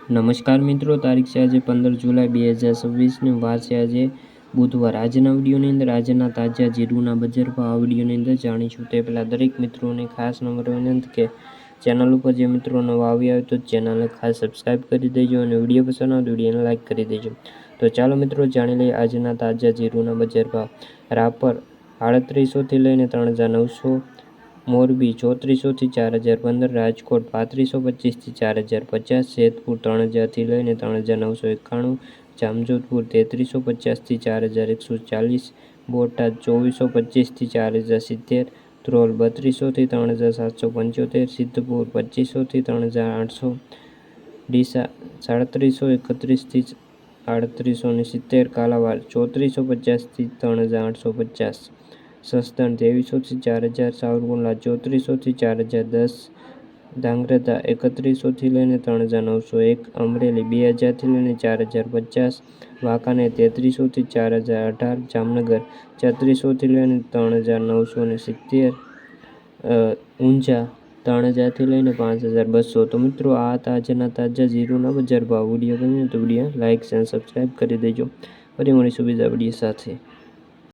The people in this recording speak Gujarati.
નમસ્કાર મિત્રો, તારીખ છે આજે 15 જુલાઈ 2026ની વાર છે આજે બુધવાર। આજના વિડીયોની અંદર આજના તાજા જીરુના બજાર ભાવ આ વિડીયોની અંદર જાણીશું। તે પહેલાં દરેક મિત્રોને ખાસ નમ્ર વિનંતી કે ચેનલ ઉપર જે મિત્રો નવા આવ્યા હોય તો ચેનલને ખાસ સબસ્ક્રાઈબ કરી દેજો અને વિડીયો પસંદ આવે તો વિડીયોને લાઇક કરી દેજો। તો ચાલો મિત્રો જાણી લઈએ આજના તાજા જીરુના બજાર ભાવ। રાપર 3800થી લઈને 3900, મોરબી 3400થી 4015, રાજકોટ 3525થી 4050, જેતપુર 3000થી લઈને 3991, જામજોધપુર 3350થી 4140, બોટાદ 2425થી 4070, ધ્રોલ 3200થી 3775, સિદ્ધપુર 2500થી 3800, ડીસા 3731થી 3870, કાલાવાડ 3450થી 3850, સસદણ 2300થી 4000, સાવરકુંડલા 3400થી 4010, ધાંગ્રધા 3100થી લઈને 3901, અમરેલી 2000થી લઈને 4050, વાંકાનેર 3300થી 4018, જામનગર 3400થી લઈને 3970, ઊંઝા 3000થી લઈને 5200। તો મિત્રો આ આજના તાજા જીરુના બજાર ભાવ। વિડીયો ગમ્યો તો વિડીયો લાઇક અને સબસ્ક્રાઈબ કરી દેજો। ફરી મળીશું બીજા વિડીયો સાથે।